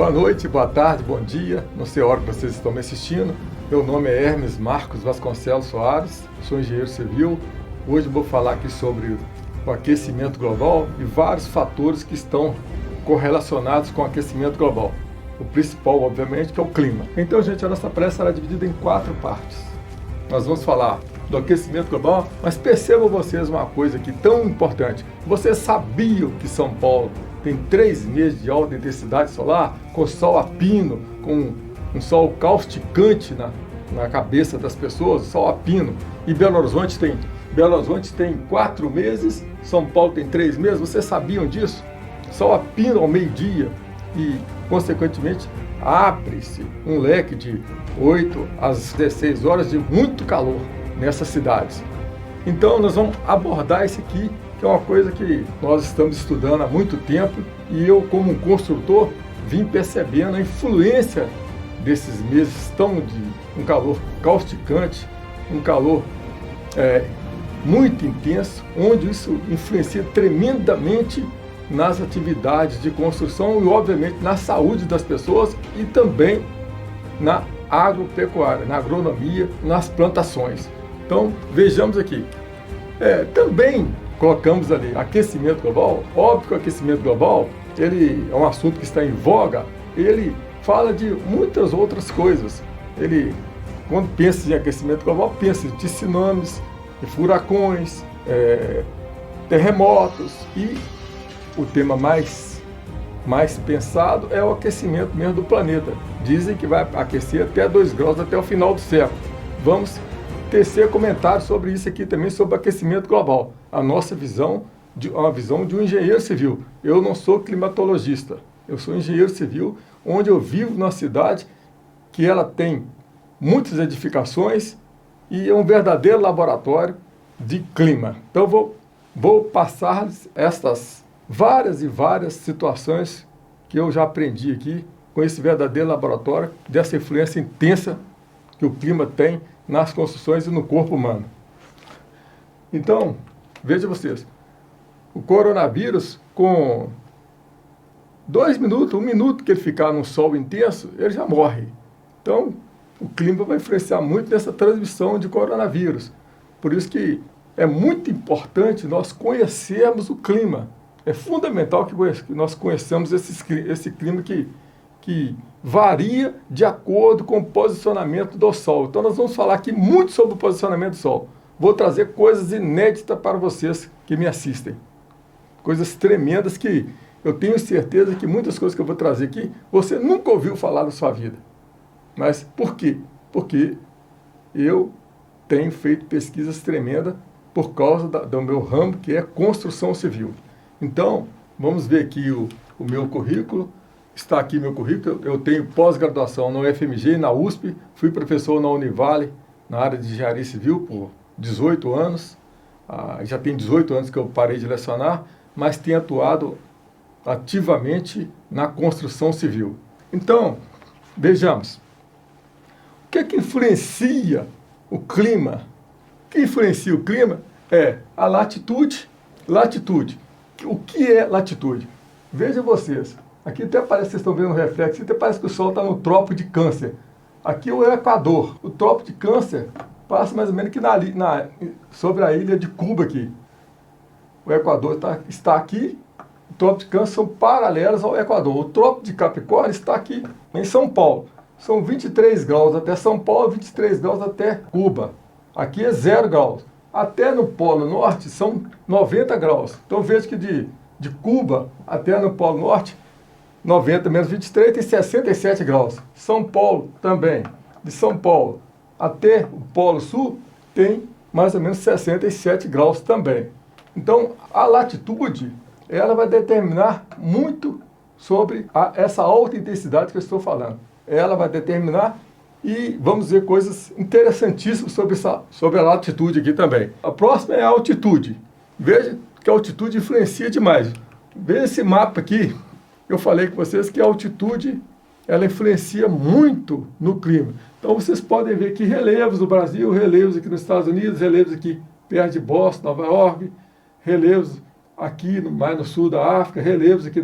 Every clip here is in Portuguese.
Boa noite, boa tarde, bom dia. Não sei a hora que vocês estão me assistindo. Meu nome é Hermes Marcos Vasconcelos Soares, sou engenheiro civil. Hoje vou falar aqui sobre o aquecimento global e vários fatores que estão correlacionados com o aquecimento global. O principal, obviamente, que é o clima. Então, gente, a nossa palestra será dividida em 4 partes. Nós vamos falar do aquecimento global, mas percebam vocês uma coisa aqui tão importante. Vocês sabiam que São Paulo tem 3 meses de alta intensidade solar, com sol a pino, com um sol causticante na cabeça das pessoas, sol a pino, e Belo Horizonte tem 4 meses, São Paulo tem 3 meses, vocês sabiam disso? Sol a pino ao meio-dia e, consequentemente, abre-se um leque de 8 às 16 horas de muito calor nessas cidades. Então nós vamos abordar isso aqui, que é uma coisa que nós estamos estudando há muito tempo, e eu, como um construtor, vim percebendo a influência desses meses tão de um calor causticante, um calor muito intenso, onde isso influencia tremendamente nas atividades de construção e, obviamente, na saúde das pessoas e também na agropecuária, na agronomia, nas plantações. Então, vejamos aqui. Também colocamos ali aquecimento global. Óbvio que o aquecimento global, ele é um assunto que está em voga, ele fala de muitas outras coisas. Ele, quando pensa em aquecimento global, pensa em tsunamis, furacões, terremotos, e o tema mais pensado é o aquecimento mesmo do planeta. Dizem que vai aquecer até 2 graus até o final do século. Vamos tecer comentários sobre isso aqui também, sobre aquecimento global. A nossa visão, uma visão de um engenheiro civil. Eu não sou climatologista, eu sou engenheiro civil, onde eu vivo numa cidade que ela tem muitas edificações e é um verdadeiro laboratório de clima. Então vou passar estas várias e várias situações que eu já aprendi aqui com esse verdadeiro laboratório, dessa influência intensa que o clima tem nas construções e no corpo humano. Então, vejam vocês, o coronavírus, com 2 minutos, 1 minuto que ele ficar num sol intenso, ele já morre. Então, o clima vai influenciar muito nessa transmissão de coronavírus. Por isso que é muito importante nós conhecermos o clima. É fundamental que nós conheçamos esse clima que varia de acordo com o posicionamento do Sol. Então nós vamos falar aqui muito sobre o posicionamento do Sol. Vou trazer coisas inéditas para vocês que me assistem. Coisas tremendas que eu tenho certeza que muitas coisas que eu vou trazer aqui, você nunca ouviu falar na sua vida. Mas por quê? Porque eu tenho feito pesquisas tremendas por causa do meu ramo, que é construção civil. Então, vamos ver aqui o meu currículo. Está aqui meu currículo. Eu tenho pós-graduação na UFMG e na USP. Fui professor na Univale, na área de engenharia civil, por 18 anos. Já tem 18 anos que eu parei de lecionar, mas tenho atuado ativamente na construção civil. Então, vejamos. O que é que influencia o clima? O que influencia o clima é a latitude. Latitude. O que é latitude? Vejam vocês. Aqui até parece que vocês estão vendo um reflexo, até parece que o Sol está no Trópico de Câncer. Aqui é o Equador. O Trópico de Câncer passa mais ou menos aqui sobre a ilha de Cuba aqui. O Equador está aqui, o Trópico de Câncer são paralelos ao Equador. O Trópico de Capricórnio está aqui em São Paulo. São 23 graus até São Paulo, 23 graus até Cuba. Aqui é 0 graus. Até no Polo Norte são 90 graus. Então veja que de Cuba até no Polo Norte, 90 menos 23 tem 67 graus. São Paulo também. De São Paulo até o Polo Sul tem mais ou menos 67 graus também. Então a latitude, ela vai determinar muito sobre essa alta intensidade que eu estou falando. Ela vai determinar, e vamos ver coisas interessantíssimas sobre a latitude aqui também. A próxima é a altitude. Veja que a altitude influencia demais. Veja esse mapa aqui. Eu falei com vocês que a altitude, ela influencia muito no clima. Então vocês podem ver aqui relevos no Brasil, relevos aqui nos Estados Unidos, relevos aqui perto de Boston, Nova York, relevos aqui mais no sul da África, relevos aqui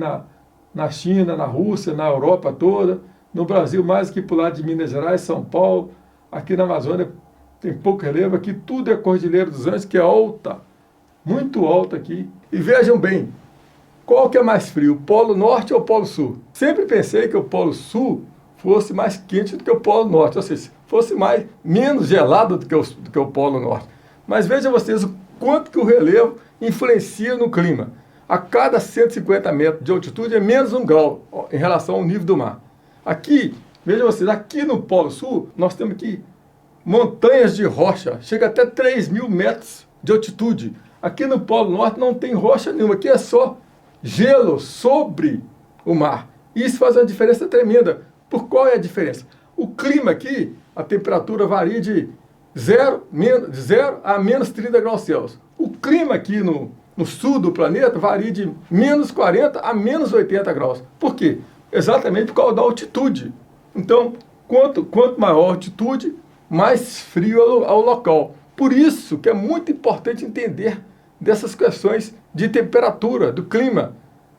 na China, na Rússia, na Europa toda, no Brasil mais que por lado de Minas Gerais, São Paulo, aqui na Amazônia tem pouco relevo, aqui tudo é Cordilheira dos Andes, que é alta, muito alta aqui. E vejam bem, qual que é mais frio, o Polo Norte ou o Polo Sul? Sempre pensei que o Polo Sul fosse mais quente do que o Polo Norte, ou seja, fosse menos gelado do que o Polo Norte. Mas vejam vocês o quanto que o relevo influencia no clima. A cada 150 metros de altitude é menos 1 grau em relação ao nível do mar. Aqui, vejam vocês, aqui no Polo Sul, nós temos aqui montanhas de rocha, chega até 3.000 metros de altitude. Aqui no Polo Norte não tem rocha nenhuma, aqui é só gelo sobre o mar. Isso faz uma diferença tremenda. Por qual é a diferença? O clima aqui, a temperatura varia de 0 a menos 30 graus Celsius. O clima aqui no sul do planeta varia de menos 40 a menos 80 graus. Por quê? Exatamente por causa da altitude. Então, quanto maior a altitude, mais frio é o local. Por isso que é muito importante entender dessas questões de temperatura, do clima.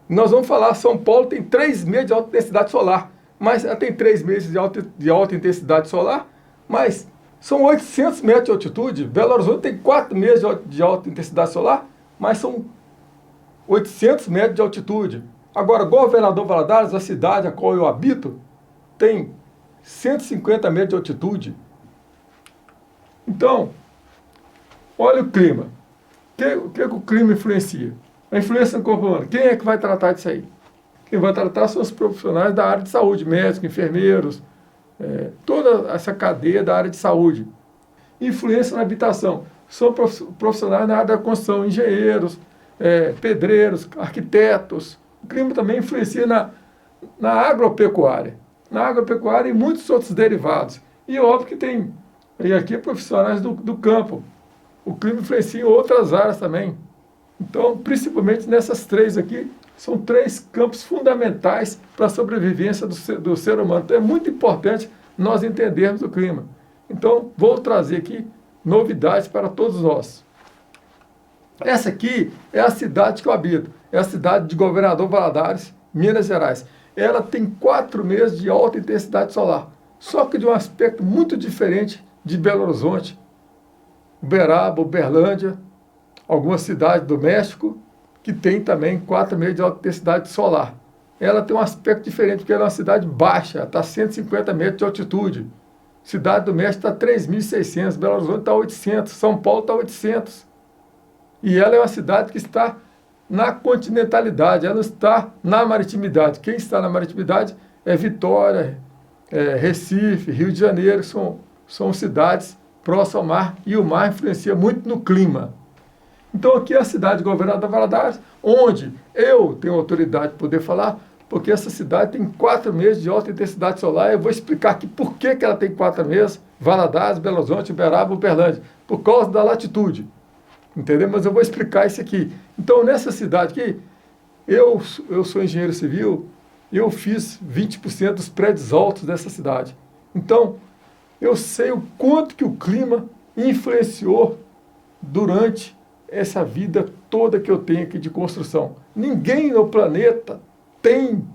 Nós vamos falar, São Paulo tem 3 meses de alta intensidade solar, mas ela tem 3 meses de alta intensidade solar, mas são 800 metros de altitude. Belo Horizonte tem 4 meses de alta intensidade solar, mas são 800 metros de altitude. Agora, Governador Valadares, a cidade a qual eu habito, tem 150 metros de altitude. Então, olha o clima. O que o clima influencia? A influência no corpo humano. Quem é que vai tratar disso aí? Quem vai tratar são os profissionais da área de saúde, médicos, enfermeiros, toda essa cadeia da área de saúde. Influência na habitação. São profissionais na área da construção, engenheiros, pedreiros, arquitetos. O clima também influencia na agropecuária. Na agropecuária e muitos outros derivados. E óbvio que tem aqui profissionais do campo. O clima influencia em outras áreas também. Então, principalmente nessas 3 aqui, são 3 campos fundamentais para a sobrevivência do ser humano. Então, é muito importante nós entendermos o clima. Então, vou trazer aqui novidades para todos nós. Essa aqui é a cidade que eu habito. É a cidade de Governador Valadares, Minas Gerais. Ela tem 4 meses de alta intensidade solar. Só que de um aspecto muito diferente de Belo Horizonte, Uberaba, Uberlândia, algumas cidades do México, que tem também 4 meses de alta intensidade solar. Ela tem um aspecto diferente, porque ela é uma cidade baixa, está a 150 metros de altitude. Cidade do México está a 3.600, Belo Horizonte está a 800, São Paulo está a 800. E ela é uma cidade que está na continentalidade, ela não está na maritimidade. Quem está na maritimidade é Vitória, Recife, Rio de Janeiro, que são cidades próximas ao mar, e o mar influencia muito no clima. Então aqui é a cidade de Governador Valadares, onde eu tenho autoridade de poder falar, porque essa cidade tem 4 meses de alta intensidade solar. Eu vou explicar aqui por que ela tem 4 meses, Valadares, Belo Horizonte, Uberaba, Uberlândia, por causa da latitude. Entendeu? Mas eu vou explicar isso aqui. Então, nessa cidade aqui, eu sou engenheiro civil, eu fiz 20% dos prédios altos dessa cidade. Então, eu sei o quanto que o clima influenciou durante essa vida toda que eu tenho aqui de construção. Ninguém no planeta tem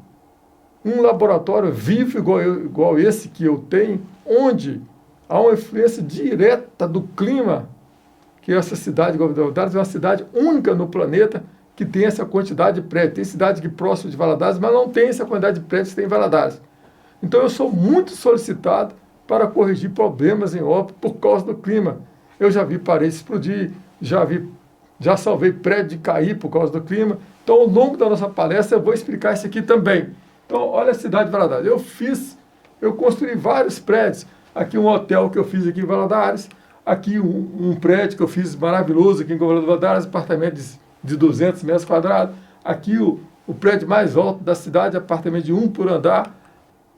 um laboratório vivo igual esse que eu tenho, onde há uma influência direta do clima, que essa cidade de Governador Valadares é uma cidade única no planeta que tem essa quantidade de prédios. Tem cidade aqui próximo de Valadares, mas não tem essa quantidade de prédios que tem em Valadares. Então eu sou muito solicitado para corrigir problemas em obra por causa do clima. Eu já vi paredes explodir, já salvei prédio de cair por causa do clima. Então, ao longo da nossa palestra, eu vou explicar isso aqui também. Então, olha a cidade de Valadares. Eu construí vários prédios. Aqui um hotel que eu fiz aqui em Valadares. Aqui um prédio que eu fiz maravilhoso aqui em Governador Valadares, apartamento de 200 metros quadrados. Aqui o prédio mais alto da cidade, apartamento de 1 por andar.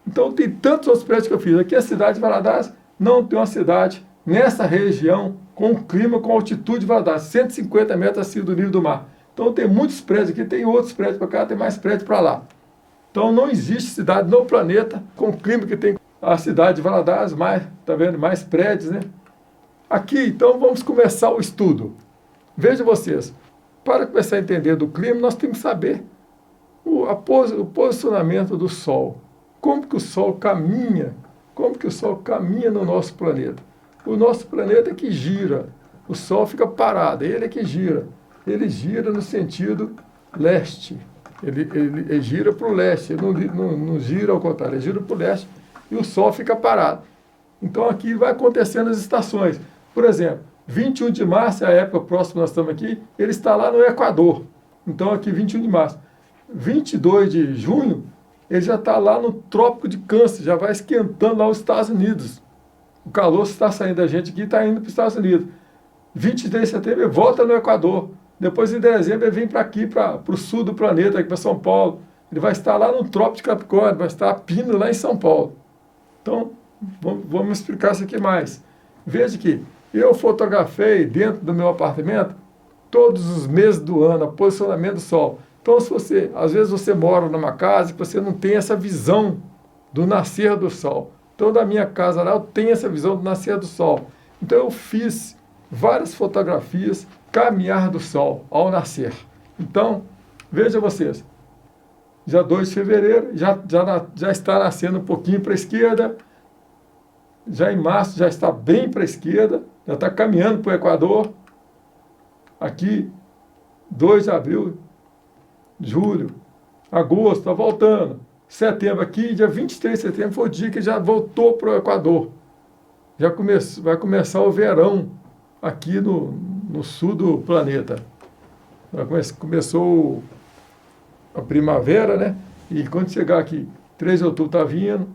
Então, tem tantos outros prédios que eu fiz. Aqui a cidade de Valadares não tem uma cidade nessa região com clima, com altitude de Valadares, 150 metros acima do nível do mar. Então, tem muitos prédios aqui, tem outros prédios para cá, tem mais prédios para lá. Então, não existe cidade no planeta com o clima que tem a cidade de Valadares, tá vendo? Mais prédios, né? Aqui, então, vamos começar o estudo. Vejam vocês, para começar a entender do clima, nós temos que saber o posicionamento do Sol. Como que o Sol caminha? Como que o Sol caminha no nosso planeta? O nosso planeta é que gira. O Sol fica parado, ele é que gira. Ele gira no sentido leste. Ele gira para o leste, ele não gira ao contrário, ele gira para o leste e o Sol fica parado. Então aqui vai acontecendo as estações. Por exemplo, 21 de março, é a época próxima nós estamos aqui, ele está lá no Equador. Então aqui 21 de março. 22 de junho, ele já está lá no Trópico de Câncer, já vai esquentando lá os Estados Unidos. O calor está saindo da gente aqui e está indo para os Estados Unidos. 23 de setembro ele volta no Equador. Depois em dezembro ele vem para aqui, para o sul do planeta, aqui para São Paulo. Ele vai estar lá no Trópico de Capricórnio, vai estar pindo lá em São Paulo. Então, vamos explicar isso aqui mais. Veja que eu fotografei dentro do meu apartamento todos os meses do ano, o posicionamento do Sol. Então, se você, às vezes você mora numa casa que você não tem essa visão do nascer do Sol. Então, da minha casa lá, eu tenho essa visão do nascer do Sol. Então, eu fiz várias fotografias caminhar do Sol ao nascer. Então, veja vocês, dia 2 de fevereiro, já está nascendo um pouquinho para a esquerda, já em março já está bem para a esquerda, já está caminhando para o Equador. Aqui, 2 de abril, julho, agosto, está voltando. Setembro aqui, dia 23 de setembro, foi o dia que já voltou para o Equador. Vai começar o verão aqui no sul do planeta. Começou a primavera, né? E quando chegar aqui, 3 de outubro está vindo,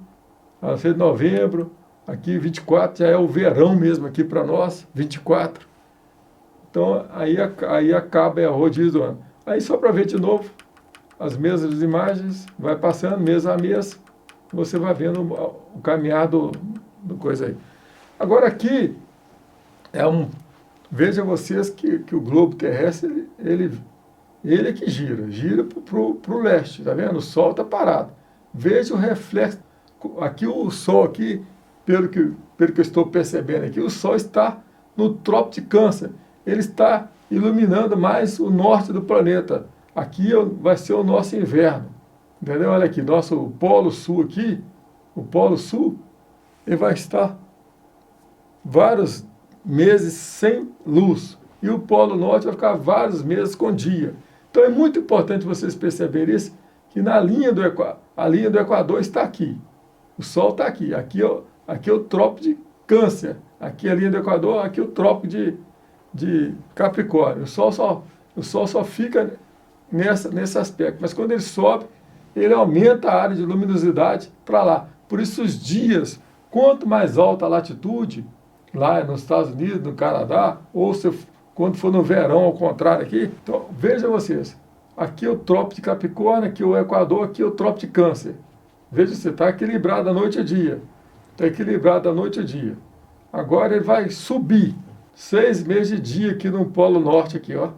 a 6 de novembro, aqui 24 já é o verão mesmo aqui para nós, 24. Então aí acaba a rodízio do ano. Aí só para ver de novo, as mesmas imagens, vai passando mês a mês, você vai vendo o caminhar do coisa aí. Agora aqui, veja vocês que o globo terrestre, ele é que gira para o leste, tá vendo? O Sol está parado. Veja o reflexo. Aqui o Sol, aqui, pelo que eu estou percebendo aqui, o Sol está no Trópico de Câncer. Ele está iluminando mais o norte do planeta. Aqui vai ser o nosso inverno. Entendeu? Olha aqui, nosso Polo Sul aqui, o Polo Sul, ele vai estar vários meses sem luz. E o Polo Norte vai ficar vários meses com dia. Então é muito importante vocês perceberem isso, que a linha do Equador está aqui. O Sol está aqui. Aqui é o Trópico de Câncer. Aqui é a linha do Equador, aqui é o Trópico de Capricórnio. O Sol só fica nesse aspecto. Mas quando ele sobe, ele aumenta a área de luminosidade para lá. Por isso os dias, quanto mais alta a latitude, lá nos Estados Unidos, no Canadá, ou quando for no verão, ao contrário aqui. Então, vejam vocês, aqui é o Trópico de Capricórnio, aqui é o Equador, aqui é o Trópico de Câncer. Veja se está equilibrado da noite a dia. Está equilibrado da noite a dia. Agora ele vai subir 6 meses de dia aqui no Polo Norte, aqui, ó.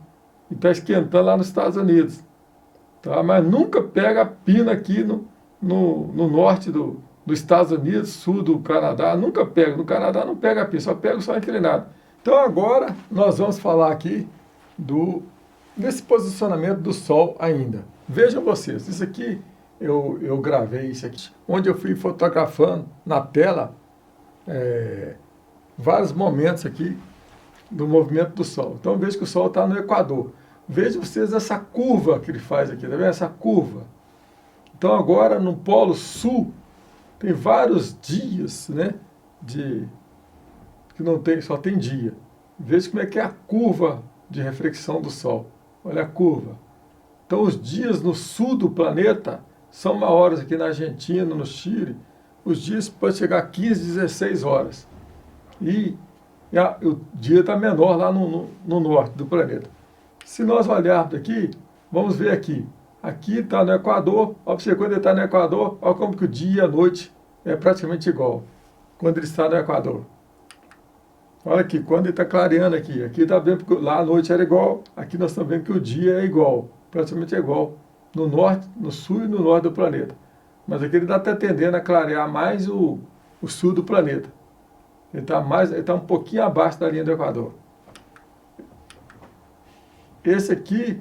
E está esquentando lá nos Estados Unidos. Tá? Mas nunca pega a pina aqui no norte dos Estados Unidos, sul do Canadá, nunca pega. No Canadá não pega a pina, só pega o Sol inclinado. Então agora nós vamos falar aqui desse posicionamento do Sol ainda. Vejam vocês, isso aqui, eu gravei isso aqui, onde eu fui fotografando na tela vários momentos aqui do movimento do Sol. Então veja que o Sol está no Equador. Vejam vocês essa curva que ele faz aqui, tá vendo? Essa curva. Então agora no Polo Sul tem vários dias, né, que não tem, só tem dia. Veja como é que é a curva de reflexão do Sol. Olha a curva. Então os dias no sul do planeta são maiores aqui na Argentina, no Chile. Os dias podem chegar a 15, 16 horas. E o dia está menor lá no norte do planeta. Se nós olharmos aqui, vamos ver aqui. Aqui está no Equador, olha você, quando ele está no Equador, olha como que o dia e a noite é praticamente igual, quando ele está no Equador. Olha aqui, quando ele está clareando aqui está vendo que lá a noite era igual, aqui nós estamos vendo que o dia é igual, praticamente é igual, no norte, no sul e no norte do planeta. Mas aqui ele está até tendendo a clarear mais o sul do planeta. Ele está um pouquinho abaixo da linha do Equador. Esse aqui,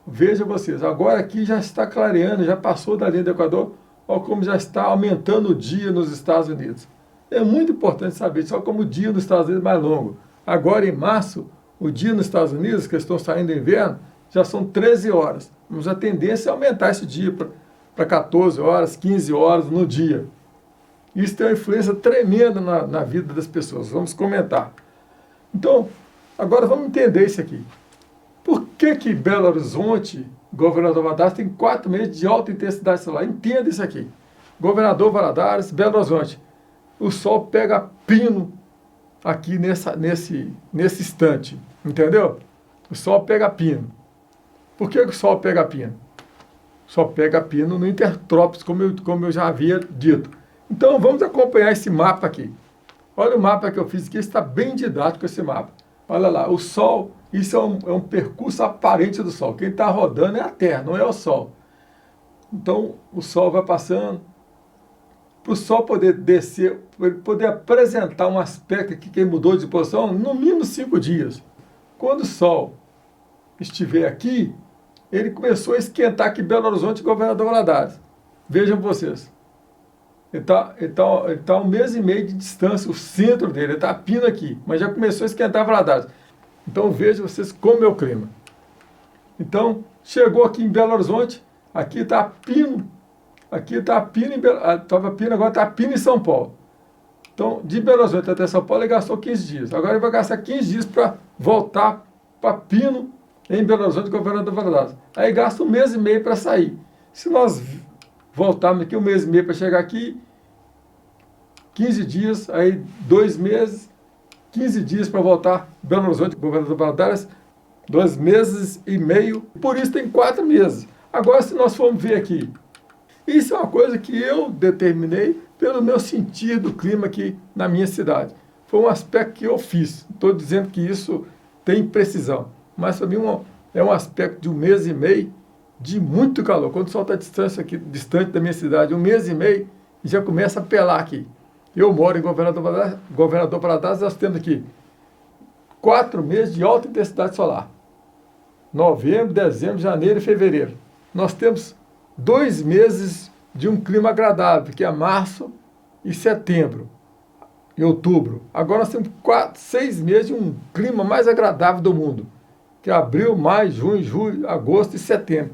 veja vocês, agora aqui já está clareando, já passou da linha do Equador, olha como já está aumentando o dia nos Estados Unidos. É muito importante saber, só como o dia nos Estados Unidos é mais longo. Agora em março, o dia nos Estados Unidos, que estão saindo do inverno, já são 13 horas. Mas a tendência é aumentar esse dia para 14 horas, 15 horas no dia. Isso tem uma influência tremenda na vida das pessoas. Vamos comentar. Então, agora vamos entender isso aqui. Por que Belo Horizonte, Governador Valadares, tem 4 meses de alta intensidade solar? Entenda isso aqui. Governador Valadares, Belo Horizonte. O sol pega pino aqui nesse instante. Entendeu? O sol pega pino. Por que o sol pega pino? O sol pega pino no intertrópico, como eu já havia dito. Então, vamos acompanhar esse mapa aqui. Olha o mapa que eu fiz aqui, está bem didático esse mapa. Olha lá, o Sol, isso é um percurso aparente do Sol. Quem está rodando é a Terra, não é o Sol. Então, o Sol vai passando. Para o Sol poder descer, poder apresentar um aspecto aqui que mudou de posição, no mínimo 5 dias. Quando o Sol estiver aqui, ele começou a esquentar aqui Belo Horizonte e Governador Valadares. Vejam vocês. Ele tá 1 mês e meio de distância, o centro dele, ele está pino aqui, mas já começou a esquentar Valadares. Então vejam vocês como é o clima. Então, chegou aqui em Belo Horizonte, aqui está pino, estava pino, agora está pino em São Paulo. Então, de Belo Horizonte até São Paulo, ele gastou 15 dias. Agora ele vai gastar 15 dias para voltar para pino em Belo Horizonte, Governador Valadares. Aí gasta 1 mês e meio para sair. Se nós voltarmos aqui 1 mês e meio para chegar aqui, 15 dias, aí 2 meses, 15 dias para voltar Belo Horizonte, Governador Valadares, 2 meses e meio, por isso tem 4 meses. Agora, se nós formos ver aqui, isso é uma coisa que eu determinei pelo meu sentir do clima aqui na minha cidade. Foi um aspecto que eu fiz. Estou dizendo que isso tem precisão, mas para mim é um aspecto de 1 mês e meio de muito calor. Quando o sol está distante da minha cidade, 1 mês e meio, já começa a pelar aqui. Eu moro em Governador Valadares, nós temos aqui 4 meses de alta intensidade solar. Novembro, dezembro, janeiro e fevereiro. Nós temos 2 meses de um clima agradável, que é março e setembro e outubro. Agora nós temos 6 meses de um clima mais agradável do mundo, que é abril, maio, junho, julho, agosto e setembro.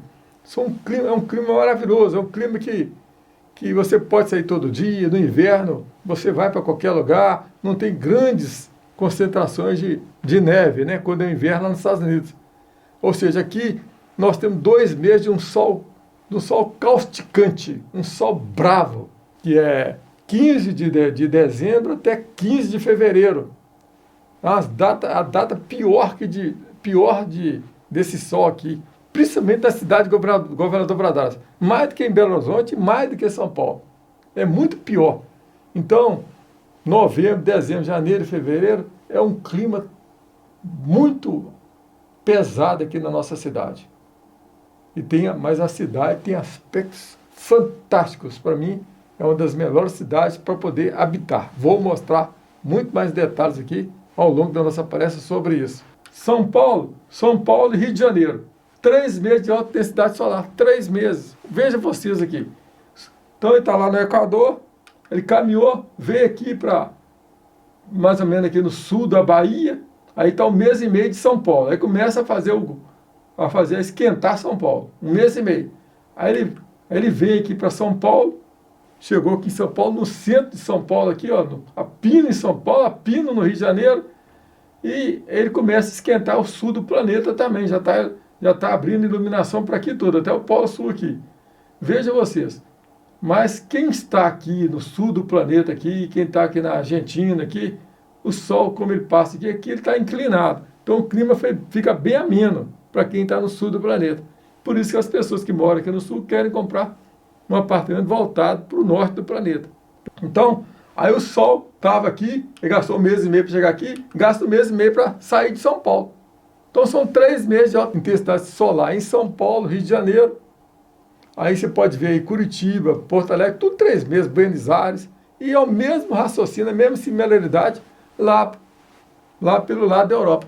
É um clima maravilhoso, é um clima que você pode sair todo dia, no inverno você vai para qualquer lugar, não tem grandes concentrações de neve, né, quando é inverno lá nos Estados Unidos. Ou seja, aqui nós temos 2 meses de um sol causticante, um sol bravo, que é 15 de dezembro até 15 de fevereiro. A data pior desse sol aqui, principalmente da cidade de Governador Valadares, mais do que em Belo Horizonte, mais do que em São Paulo. É muito pior. Então, novembro, dezembro, janeiro e fevereiro é um clima muito pesado aqui na nossa cidade. Mas a cidade tem aspectos fantásticos. Para mim, é uma das melhores cidades para poder habitar. Vou mostrar muito mais detalhes aqui ao longo da nossa palestra sobre isso. São Paulo e Rio de Janeiro. 3 meses de alta intensidade solar. 3 meses. Veja vocês aqui. Então ele está lá no Equador, ele caminhou, veio aqui para mais ou menos aqui no sul da Bahia, aí está 1 mês e meio de São Paulo. Aí começa a esquentar São Paulo. 1 mês e meio. Aí ele veio aqui para São Paulo, chegou aqui em São Paulo, no centro de São Paulo, aqui, ó, a Pino em São Paulo, a Pino no Rio de Janeiro, e ele começa a esquentar o sul do planeta também, já está abrindo iluminação para aqui tudo, até o Polo Sul aqui. Veja vocês. Mas quem está aqui no sul do planeta, aqui, quem está aqui na Argentina, aqui, o Sol, como ele passa aqui ele está inclinado. Então o clima fica bem ameno para quem está no sul do planeta. Por isso que as pessoas que moram aqui no sul querem comprar um apartamento voltado para o norte do planeta. Então, aí o Sol estava aqui, ele gastou 1 mês e meio para chegar aqui, gasta 1 mês e meio para sair de São Paulo. Então são 3 meses de alta intensidade solar em São Paulo, Rio de Janeiro. Aí você pode ver aí Curitiba, Porto Alegre, tudo 3 meses, Buenos Aires. E é o mesmo raciocínio, a mesma similaridade lá pelo lado da Europa.